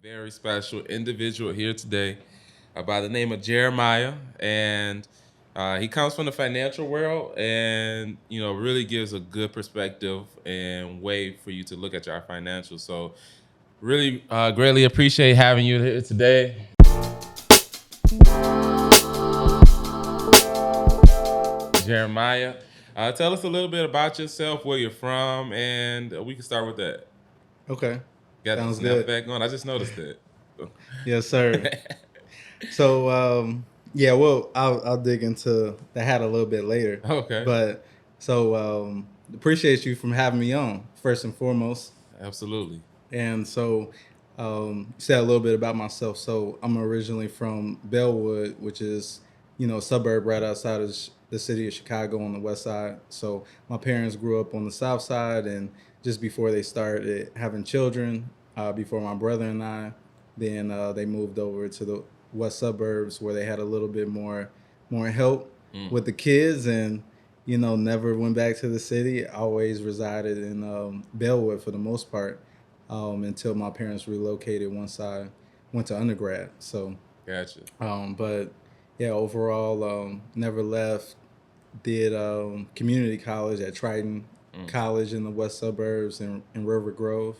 very special individual here today by the name of Jeremiah, and he comes from the financial world, and really gives a good perspective and way for you to look at your financials. So, really greatly appreciate having you here today. Jeremiah, tell us a little bit about yourself, where you're from, and we can start with that. Okay. Got the Sounds snap good. back on. I just noticed that. Yes, sir. So, yeah, well, I'll dig into the hat a little bit later. Okay. But so, appreciate you from having me on first and foremost. Absolutely. And so, say a little bit about myself. So, I'm originally from Bellwood, which is a suburb right outside of the city of Chicago on the west side. So, my parents grew up on the south side, and just before they started having children, before my brother and I, then they moved over to the west suburbs where they had a little bit more help with the kids, and never went back to the city. Always resided in Bellwood for the most part, until my parents relocated once I went to undergrad. So, Gotcha. but yeah, overall, never left. Did community college at Triton College in the west suburbs in River Grove,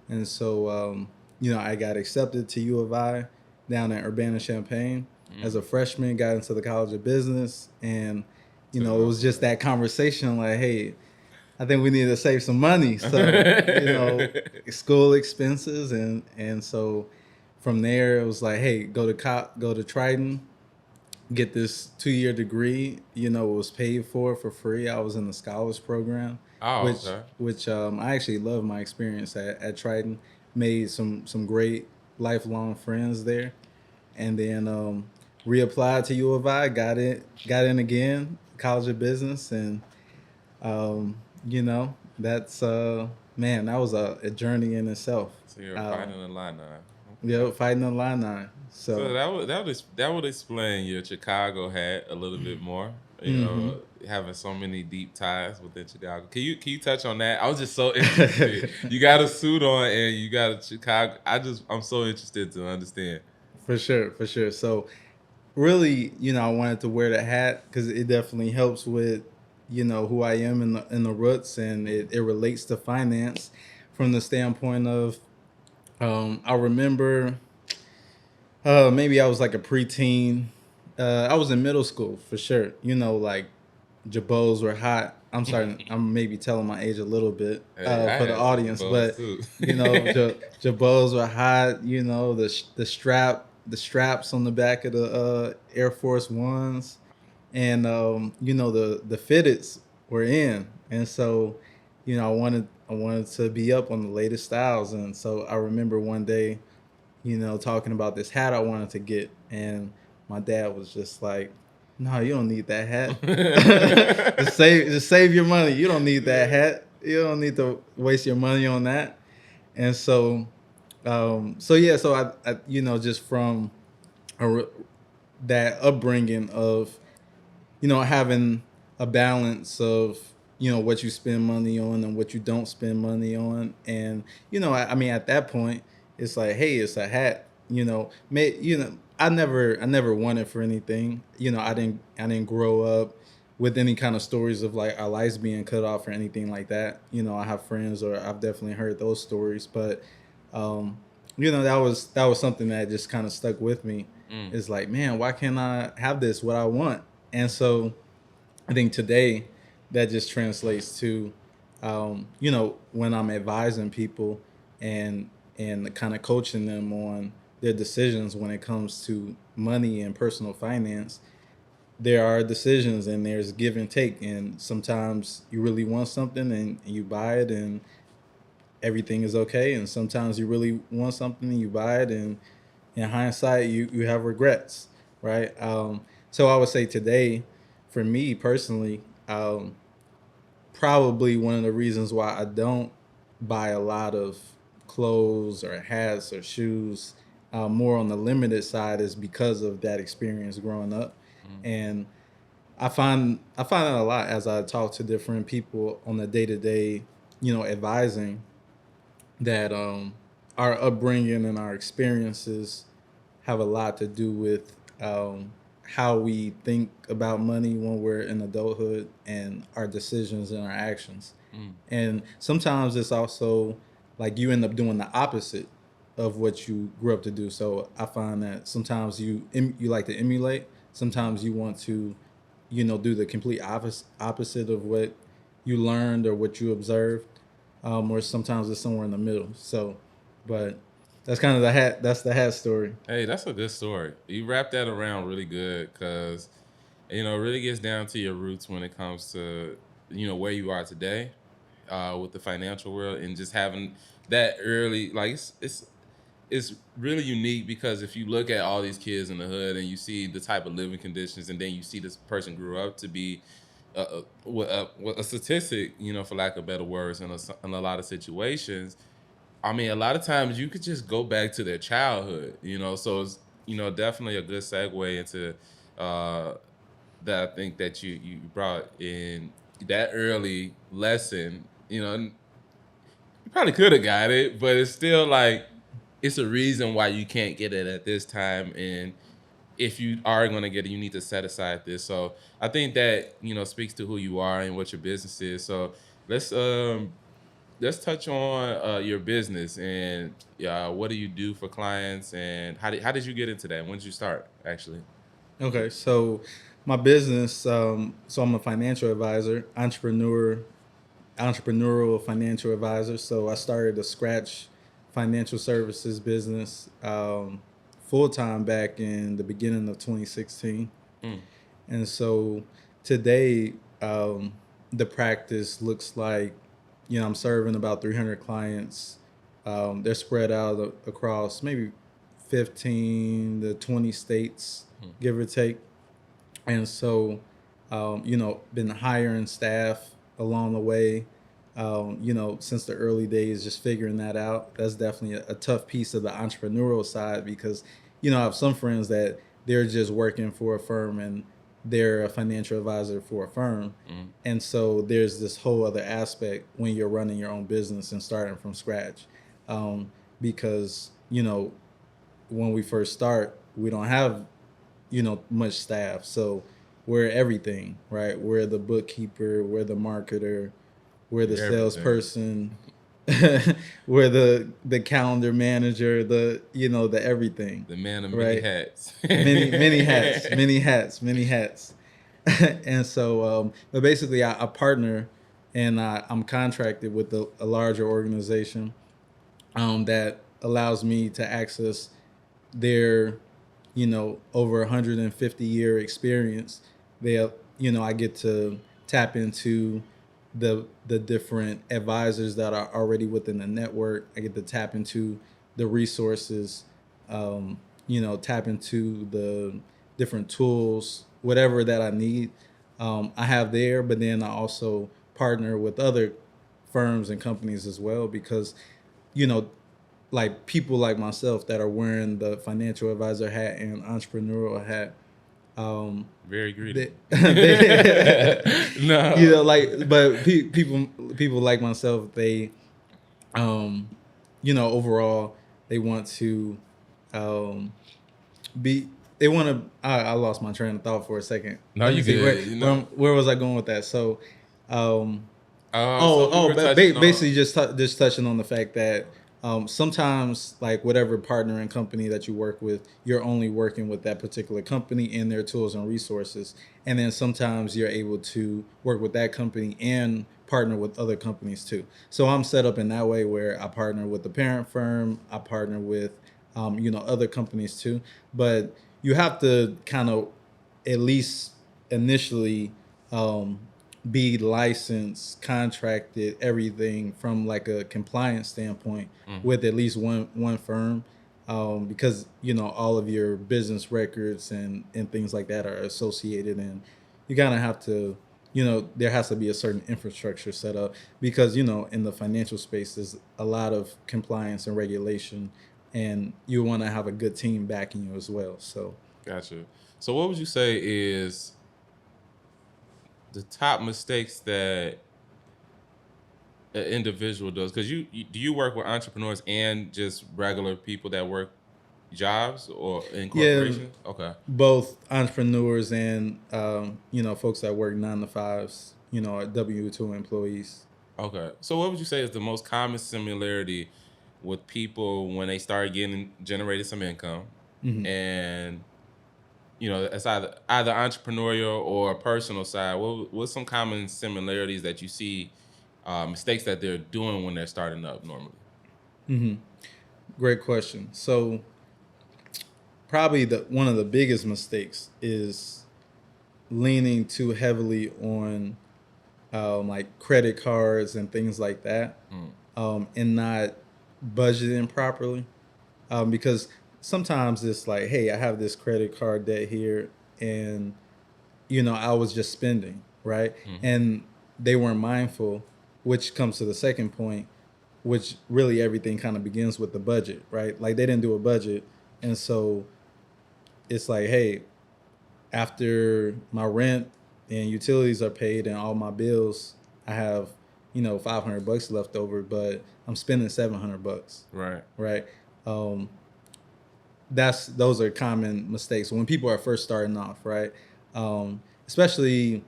and so I got accepted to U of I down at Urbana-Champaign as a freshman. Got into the College of Business, and it was just that conversation like, hey, I think we need to save some money. So, school expenses, and so from there it was like, hey, go to Triton, get this 2-year degree. It was paid for free. I was in the scholars program, Oh, which okay. I actually loved my experience at Triton. Made some great lifelong friends there, and then reapplied to U of I. Got in again, College of Business, and um, that's man, that was a journey in itself. So you're fighting the line now. Yeah, fighting the Illini. So So that would explain your Chicago hat a little bit more. Having so many deep ties within Chicago. Can you touch on that? I was just so interested. You got a suit on and you got a Chicago. I'm so interested to understand. for sure, for sure. So really, I wanted to wear the hat because it definitely helps with who I am in the roots, and it relates to finance from the standpoint of I remember maybe I was like a preteen. I was in middle school for sure. Like Jabos were hot. I'm sorry, I'm maybe telling my age a little bit Hey, I for the had some audience, bows but too. Jabos were hot. The straps on the back of the Air Force Ones, and the fitteds were in, and so I wanted to be up on the latest styles, and so I remember one day talking about this hat I wanted to get, and my dad was just like, "No, you don't need that hat. Just save your money. You don't need that hat. You don't need to waste your money on that." And so, so just from a, that upbringing of having a balance of what you spend money on and what you don't spend money on, and I mean at that point it's like, hey, it's a hat. I never wanted for anything. I didn't grow up with any kind of stories of like our lives being cut off or anything like that. I have friends, or I've definitely heard those stories, but um, that was something that just kind of stuck with me. It's like, man, why can't I have this what I want? And so I think today that just translates to, when I'm advising people and kind of coaching them on their decisions when it comes to money and personal finance. There are decisions and there's give and take, and sometimes you really want something and you buy it and everything is okay, and sometimes you really want something and you buy it and in hindsight you have regrets, right? So I would say today, for me personally, probably one of the reasons why I don't buy a lot of clothes or hats or shoes, more on the limited side, is because of that experience growing up. And I find that a lot as I talk to different people on the day to day, advising, that our upbringing and our experiences have a lot to do with how we think about money when we're in adulthood and our decisions and our actions. Mm. And sometimes it's also like you end up doing the opposite of what you grew up to do. So I find that sometimes you like to emulate. Sometimes you want to, do the complete opposite of what you learned or what you observed, or sometimes it's somewhere in the middle. So, but that's kind of the hat. That's the hat story. Hey, that's a good story. You wrap that around really good because it really gets down to your roots when it comes to where you are today with the financial world and just having that early like it's really unique because if you look at all these kids in the hood and you see the type of living conditions and then you see this person grew up to be a statistic, for lack of better words, in a lot of situations. I mean, a lot of times you could just go back to their childhood, so it's, definitely a good segue into uh, that I think that you brought in that early lesson, and you probably could have got it, but it's still like it's a reason why you can't get it at this time. And if you are going to get it, you need to set aside this. So I think that, speaks to who you are and what your business is. So let's um let's touch on your business and what do you do for clients and how did you get into that? When did you start actually? Okay, so my business. So I'm a financial advisor, entrepreneurial financial advisor. So I started a scratch financial services business full time back in the beginning of 2016. Mm, And so today, the practice looks like, I'm serving about 300 clients. They're spread out across maybe 15 to 20 states, mm. give or take. And so, been hiring staff along the way, since the early days, just figuring that out. That's definitely a tough piece of the entrepreneurial side because, I have some friends that they're just working for a firm and they're a financial advisor for a firm. Mm. And so there's this whole other aspect when you're running your own business and starting from scratch. Because, when we first start, we don't have much staff, so we're everything, right? We're the bookkeeper, we're the marketer, we're the You're everything. salesperson, we're the calendar manager, the everything, The man of many right? hats. Many hats, many hats, many hats. And so, but basically I partner and I'm contracted with a larger organization that allows me to access their over 150-year experience. They I get to tap into the different advisors that are already within the network. I get to tap into the resources, tap into the different tools, whatever that I need. I have there, but then I also partner with other firms and companies as well because you know like people like myself that are wearing the financial advisor hat and entrepreneurial hat. Very greedy. They, No. but people like myself, they, um, overall, they want to, um, be. They want to. I lost my train of thought for a second. No, Let me you see good. where was I going with that? So, um, So we were but touching on. basically just touching on the fact that sometimes like whatever partner and company that you work with, you're only working with that particular company and their tools and resources, and then sometimes you're able to work with that company and partner with other companies too. So I'm set up in that way where I partner with the parent firm, I partner with other companies too, but you have to kind of at least initially um, be licensed, contracted, everything from like a compliance standpoint Mhm. with at least one firm, because all of your business records and things like that are associated, and you kind of have to, there has to be a certain infrastructure set up because in the financial space there's a lot of compliance and regulation, and you want to have a good team backing you as well. So Gotcha. So what would you say is the top mistakes that an individual does? Because do you work with entrepreneurs and just regular people that work jobs or in Yeah, corporations? Okay. both entrepreneurs and folks that work 9 to 5s, are W-2 employees. Okay. So what would you say is the most common similarity with people when they start getting generating some income Hmm. and it's either entrepreneurial or personal side. What's some common similarities that you see, mistakes that they're doing when they're starting up normally? Hmm. Great question. So probably the one of the biggest mistakes is leaning too heavily on like credit cards and things like that, Mm, and not budgeting properly. Because sometimes it's like, hey, I have this credit card debt here, and I was just spending, right? mm-hmm. And they weren't mindful, which comes to the second point, which really everything kind of begins with the budget, right? Like they didn't do a budget, and so it's like, hey, after my rent and utilities are paid and all my bills, I have, $500 left over, but I'm spending $700, Right. right? Um, those are common mistakes when people are first starting off, right? Especially,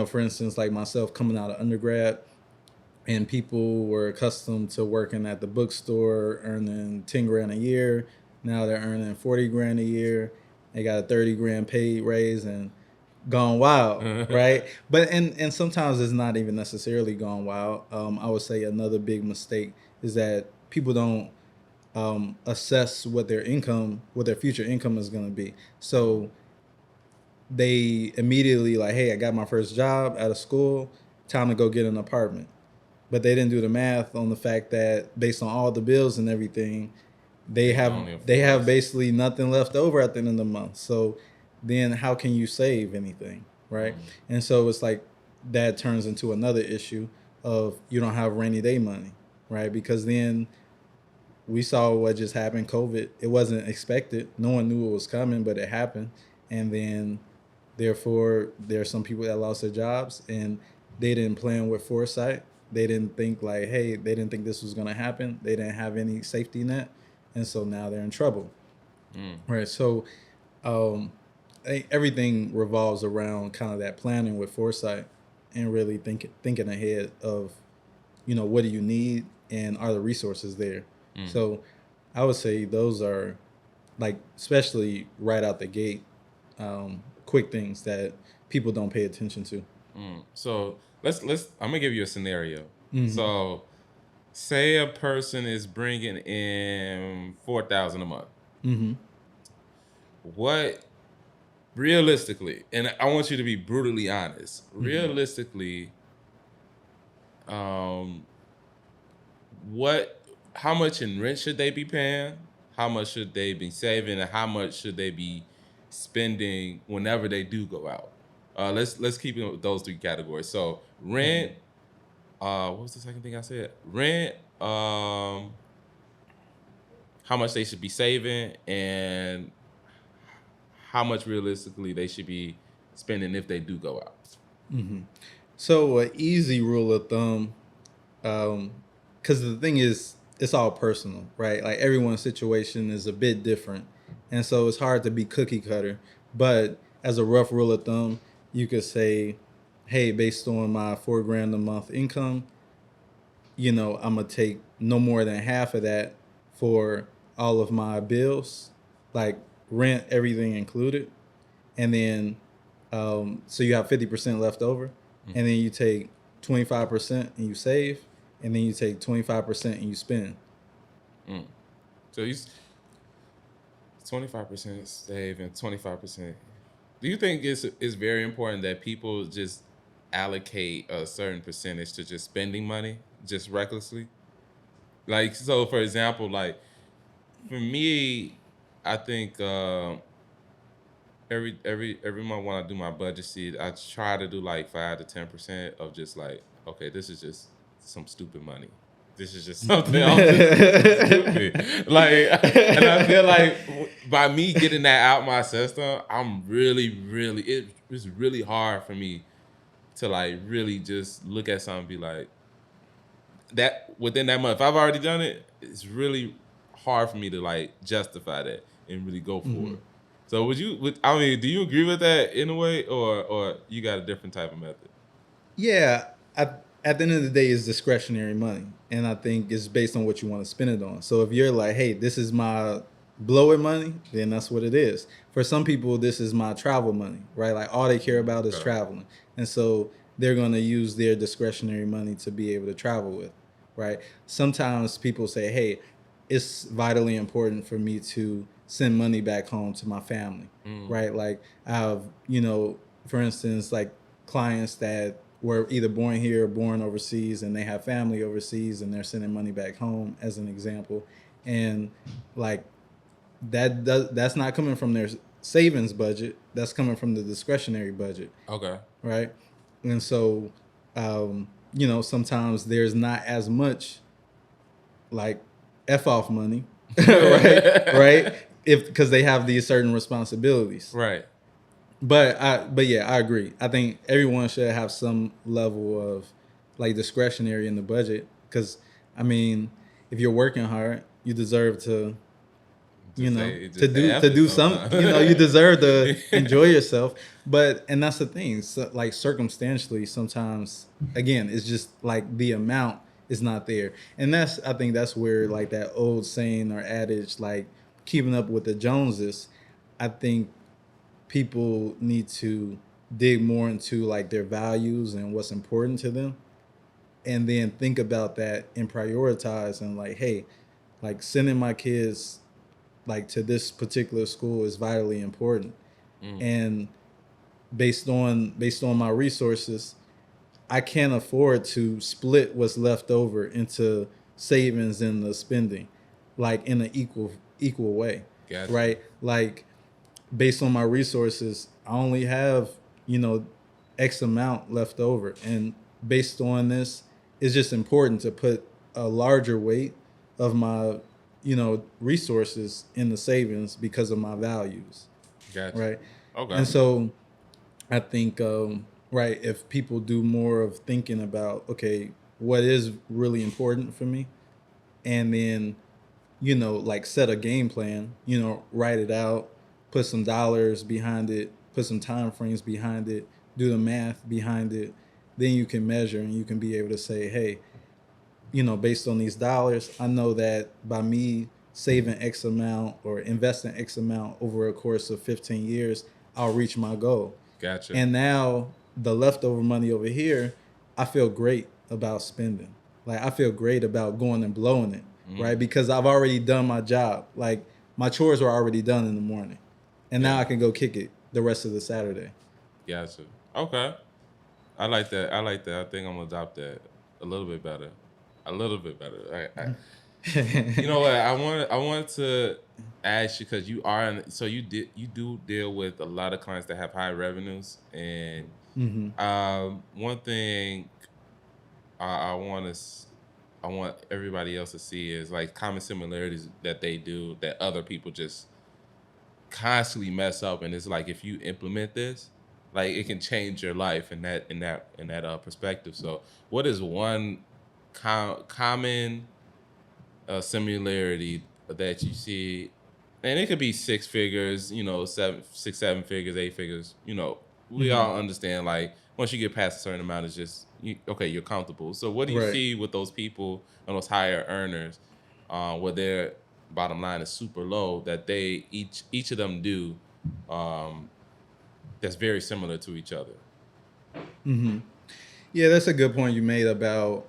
for instance, like myself coming out of undergrad, and people were accustomed to working at the bookstore, earning 10 grand a year. Now they're earning 40 grand a year. They got a 30 grand pay raise and gone wild, right? But and sometimes it's not even necessarily gone wild. I would say another big mistake is that people don't assess what their future income is going to be. So they immediately like, hey, I got my first job out of school, time to go get an apartment. But they didn't do the math on the fact that based on all the bills and everything, they They can have only they afford have this. basically nothing left over at the end of the month. So then how can you save anything, right? Mm, And so it's like that turns into another issue of you don't have rainy day money, right? Because then we saw what just happened, COVID. It wasn't expected. No one knew it was coming, but it happened. And then therefore there are some people that lost their jobs and they didn't plan with foresight. They didn't think like, hey, they didn't think this was going to happen. They didn't have any safety net, and so now they're in trouble. mm, Right. So um, everything revolves around kind of that planning with foresight and really thinking ahead of, what do you need and are the resources there. mm, So I would say those are like, especially right out the gate, quick things that people don't pay attention to. mm. So let's. I'm gonna give you a scenario. Hmm. So say a person is bringing in 4,000 a month. Hmm. What realistically, and I want you to be brutally honest. Hmm. Realistically, um, what how much in rent should they be paying? How much should they be saving, and how much should they be spending whenever they do go out? Let's keep it with those three categories. So rent. What was the second thing I said? Rent. How much they should be saving, and how much realistically they should be spending if they do go out. Hmm. So an easy rule of thumb, because the thing is, it's all personal, right? Like everyone's situation is a bit different, and so it's hard to be cookie cutter. But as a rough rule of thumb, you could say, hey, based on my 4 grand a month income, I'm gonna take no more than half of that for all of my bills, like rent, everything included, and then so you have 50% left over, and then you take 25% and you save, and then you take 25% and you spend. Mm. So you 25% save and 25%. Do you think it's very important that people just allocate a certain percentage to just spending money just recklessly? Like, so for example, like for me, I think every month when I do my budget sheet, I try to do like 5 to 10% of just like, okay, this is just some stupid money. This is just something this is stupid. Like, and I feel like by me getting that out my system, I'm really it's really hard for me to like really just look at something and be like, that within that month. If I've already done it, it's really hard for me to like justify that and really go for it. So I mean, do you agree with that in a way, or you got a different type of method? Yeah, at the end of the day, it's discretionary money, and I think it's based on what you want to spend it on. So if you're like, hey, this is my blow it money, then that's what it is. For some people, this is my travel money, right? Like all they care about is Okay. traveling, and so they're going to use their discretionary money to be able to travel with, right? Sometimes people say, hey, it's vitally important for me to send money back home to my family, right? Like I have, for instance, like clients that were either born here or born overseas and they have family overseas and they're sending money back home as an example. And like that's not coming from their savings budget, that's coming from the discretionary budget, Okay. right? And so sometimes there's not as much like f off money right if because they have these certain responsibilities. Right. But yeah, I agree. I think everyone should have some level of like discretionary in the budget because I mean, if you're working hard, you deserve to Just say F to it do some, sometimes. you deserve to enjoy yourself. But and that's the thing. So, like circumstantially, sometimes again, it's just like the amount is not there, and that's I think that's where like that old saying or adage like keeping up with the Joneses. I think people need to dig more into like their values and what's important to them and then think about that and prioritize and like hey, like sending my kids like to this particular school is vitally important and based on my resources I can't afford to split what's left over into savings and the spending like in an equal way. Gotcha. Right, like based on my resources, I only have, X amount left over. And based on this, it's just important to put a larger weight of my, resources in the savings because of my values. Gotcha. Right. Okay. And so I think, right, if people do more of thinking about, okay, what is really important for me, and then like set a game plan, write it out, put some dollars behind it, put some time frames behind it, do the math behind it, then you can measure and you can be able to say, hey, based on these dollars, I know that by me saving X amount or investing X amount over a course of 15 years, I'll reach my goal. Gotcha. And now the leftover money over here, I feel great about spending. Like I feel great about going and blowing it, right? Because I've already done my job. Like my chores were already done in the morning. And now I can go kick it the rest of the Saturday. Gotcha. Okay. I like that. I like that. I think I'm gonna adopt that a little bit better. A little bit better. You know what? I want to ask you because you are so you do deal with a lot of clients that have high revenues, and one thing I want to I want everybody else to see is like common similarities that they do that other people just constantly mess up, and it's like if you implement this, like it can change your life in that perspective. So, what is one common similarity that you see, and it could be six figures, seven figures, eight figures. We all understand. Like once you get past a certain amount, it's just okay, you're comfortable. So, what do you Right. see with those people and those higher earners, where their bottom line is super low, that they each of them do, that's very similar to each other? Yeah, that's a good point you made about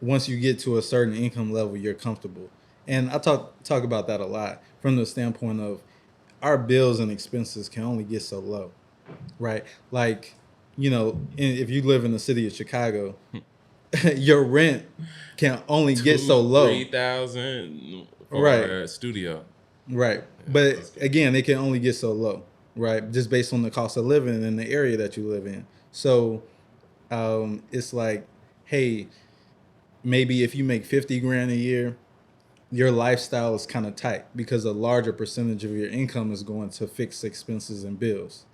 once you get to a certain income level, you're comfortable. And I talk about that a lot from the standpoint of our bills and expenses can only get so low, right? Like, if you live in the city of Chicago, your rent can only get so Two, low. 3,000 for Right. a studio. Right. But again, it can only get so low, right? Just based on the cost of living in the area that you live in. So it's like, hey, maybe if you make 50 grand a year, your lifestyle is kind of tight because a larger percentage of your income is going to fixed expenses and bills.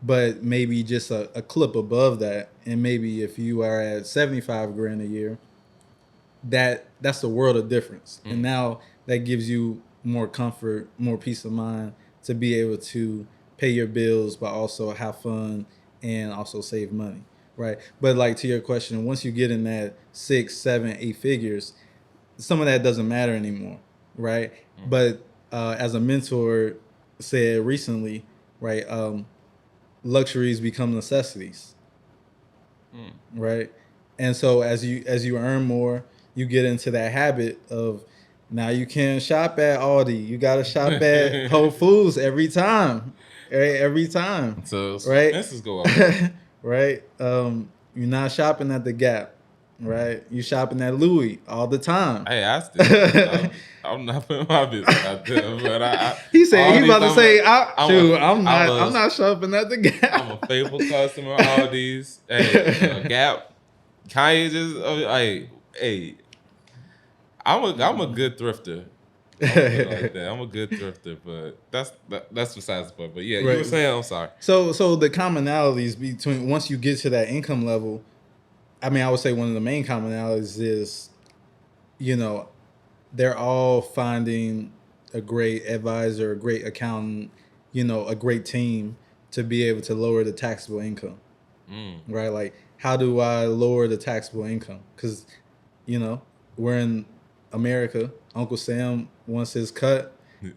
But maybe just a clip above that, and maybe if you are at 75 grand a year, that's the world of difference. Mm. And now that gives you more comfort, more peace of mind to be able to pay your bills, but also have fun and also save money, right? But like to your question, once you get in that 6, 7, 8 figures, some of that doesn't matter anymore, right? But as a mentor said recently, right, luxuries become necessities, right? And so as you earn more, you get into that habit of now you can't shop at Aldi. You got to shop at Whole Foods every time, right? Every time, So right? expenses go up. Right? You're not shopping at the Gap, right? You shopping at Louis all the time. Hey, I still, I'm not putting my business out there, but He said all he these, about to say, I'm I'm not shopping at the Gap. I'm a faithful customer of all these. Hey, Gap, Kanye just, hey, I'm a good thrifter. I'm gonna put it like that. I'm a good thrifter, but that's besides the point. But yeah, you were Right. saying, I'm sorry. So the commonalities between once you get to that income level, I mean, I would say one of the main commonalities is, you know, they're all finding a great advisor, a great accountant, a great team to be able to lower the taxable income, right? Like, how do I lower the taxable income? Because, we're in America. Uncle Sam wants his cut. You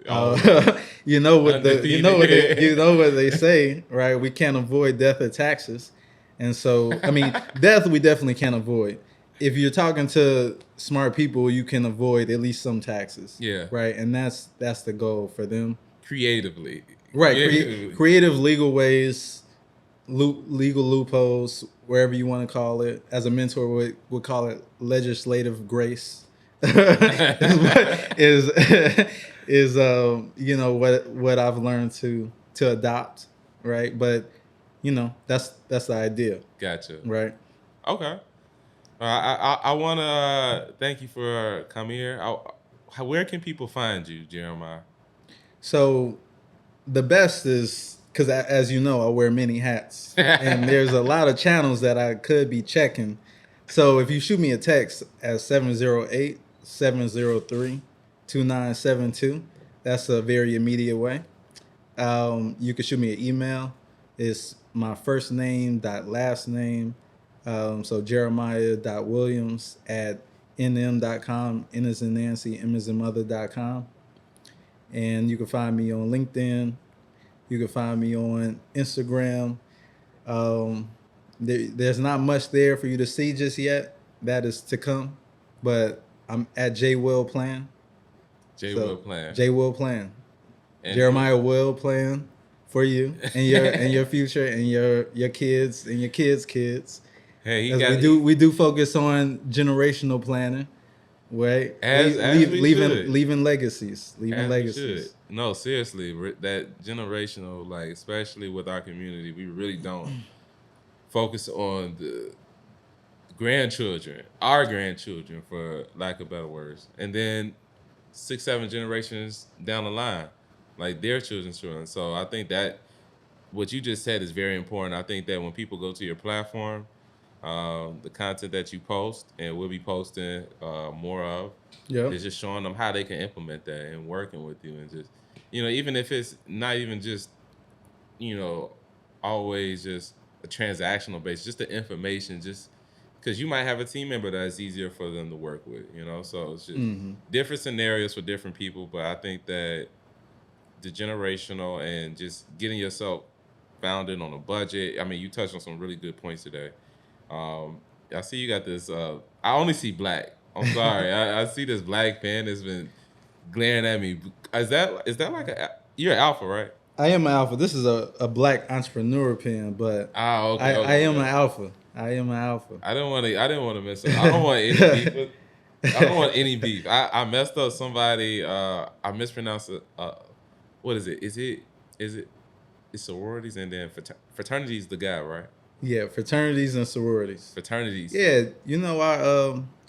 know what they say, right? We can't avoid death or taxes, and so I mean, death we definitely can't avoid. If you're talking to smart people, you can avoid at least some taxes. Yeah. Right, and that's the goal for them. Creatively. Right, creative legal ways, legal loopholes, wherever you want to call it. As a mentor would call it legislative grace. is what I've learned to adopt, right? But that's the idea. Gotcha. Right. Okay. I want to thank you for coming here. Where can people find you, Jeremiah? So the best is because, as you know, I wear many hats, and there's a lot of channels that I could be checking. So if you shoot me a text at 708-703-2972, that's a very immediate way. You can shoot me an email. It's my first name dot last name. So Jeremiah.Williams at nm.com, N as in Nancy, M as in mother.com. And you can find me on LinkedIn. You can find me on Instagram. There's not much there for you to see just yet. That is to come. But I'm at JWILLPLAN. JWILLPLAN. JWILLPLAN. Jeremiah will plan for you and your future and your kids and your kids' kids. Hey, we do focus on generational planning, right? Leaving legacies. No, seriously, that generational, like especially with our community, we really don't focus on the grandchildren, our grandchildren, for lack of better words, and then 6, 7 generations down the line, like their children's children. So I think that what you just said is very important. I think that when people go to your platform, the content that you post and we'll be posting more of, is just showing them how they can implement that and working with you, and just, even if it's not even just, always just a transactional base, just the information, just because you might have a team member that's easier for them to work with, so it's just different scenarios for different people. But I think that the generational and just getting yourself founded on a budget, I mean, you touched on some really good points today. I see you got this. I only see black. I'm sorry. I see this black pen that's been glaring at me. Is that like you're an alpha, right? I am an alpha. This is a black entrepreneur pen, but okay. I am an alpha. I am an alpha. I didn't want to mess up. I don't want any beef. I don't want any beef. I messed up somebody. I mispronounced it. What is it? Is it? It's sororities and then fraternities. The guy, right? Yeah, fraternities and sororities. Fraternities. Yeah,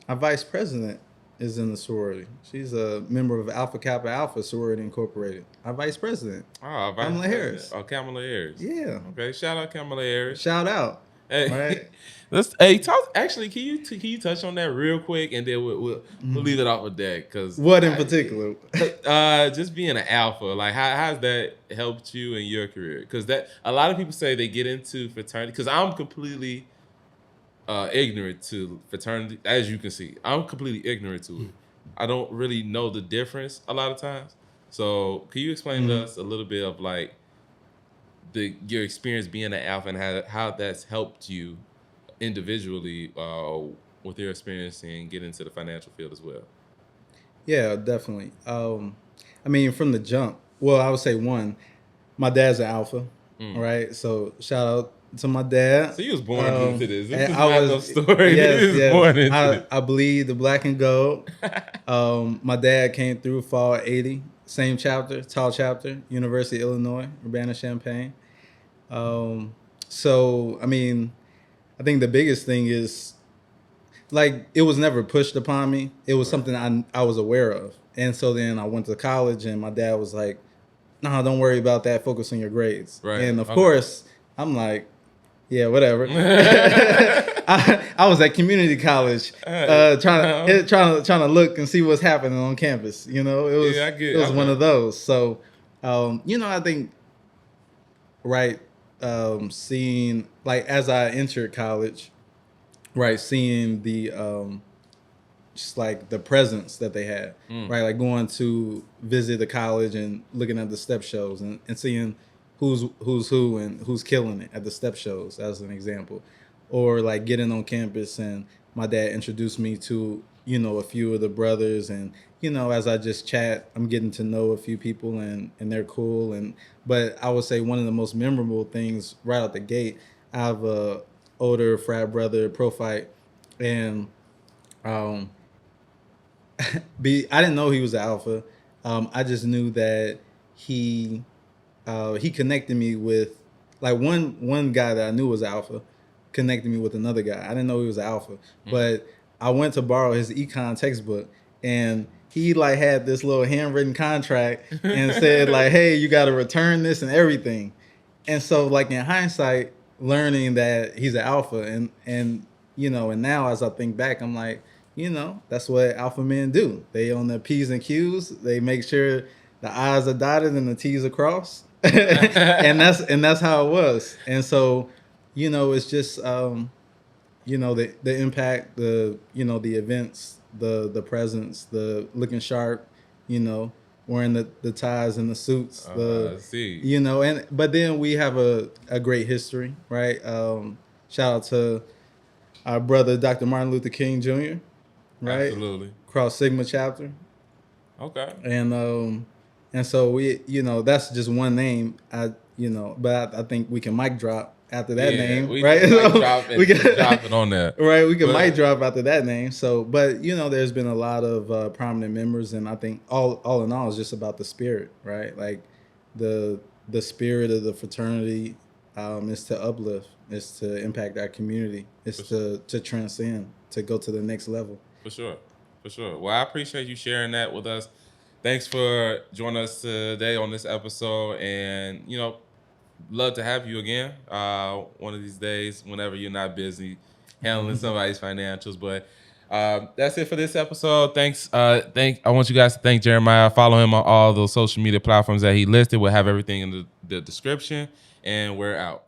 our vice president is in the sorority. She's a member of Alpha Kappa Alpha Sorority Incorporated. Our vice president. Oh, Kamala Harris. Oh, Kamala Harris. Yeah. Okay, shout out Kamala Harris. Shout out. Hey, right? talk. Actually, can you touch on that real quick, and then we'll leave it off with that because What in particular? just being an alpha, like how's that helped you in your career? Because that a lot of people say they get into fraternity. Because I'm completely ignorant to fraternity, as you can see. I'm completely ignorant to it. I don't really know the difference a lot of times. So, can you explain to us a little bit of like your experience being an alpha and how that's helped you individually with your experience and get into the financial field as well? Yeah, definitely. I mean, from the jump. Well, I would say one. My dad's an alpha, right? So shout out to my dad. So you was born into this. This And is I not no was story. yes, You was yes. born into this. I bleed the black and gold. My dad came through fall '80, same chapter, tall chapter, University of Illinois, Urbana-Champaign. Um, so I mean, I think the biggest thing is like it was never pushed upon me. It was something I was aware of. And so then I went to college and my dad was like, "No, don't worry about that. Focus on your grades." Right. And of Okay. course, I'm like, "Yeah, whatever." I was at community college, trying to look and see what's happening on campus. You know, it was one of those. So, I think right, seeing like as I entered college, right, seeing the just like the presence that they had, right, like going to visit the college and looking at the step shows and seeing who's who and who's killing it at the step shows as an example, or like getting on campus and my dad introduced me to a few of the brothers, and as I just chat I'm getting to know a few people and they're cool. And but I would say one of the most memorable things right out the gate, I have a older frat brother, Prophyte, and um I didn't know he was an alpha. I just knew that he connected me with like one guy that I knew was alpha, connected me with another guy. I didn't know he was alpha, but I went to borrow his econ textbook, and he like had this little handwritten contract and said like, "Hey, you got to return this and everything." And so like in hindsight, learning that he's an alpha, and now as I think back, I'm like, that's what alpha men do. They on the P's and Q's. They make sure the I's are dotted and the T's are crossed. and that's how it was. And so, it's just the impact, the events, the presence, the looking sharp, wearing the ties and the suits. I see. But then we have a great history, right? Shout out to our brother Dr. Martin Luther King Jr., right? Absolutely. Cross Sigma chapter. Okay. And so we, that's just one name. But I think we can mic drop after that name, right? We can drop it on there, right? We can mic drop after that name. So, but there's been a lot of prominent members, and I think all in all, it's just about the spirit, right? Like the spirit of the fraternity is to uplift, is to impact our community, is to transcend, to go to the next level. For sure. Well, I appreciate you sharing that with us. Thanks for joining us today on this episode, and love to have you again one of these days whenever you're not busy handling somebody's financials. But that's it for this episode. Thanks. I want you guys to thank Jeremiah. Follow him on all those social media platforms that he listed. We'll have everything in the description, and we're out.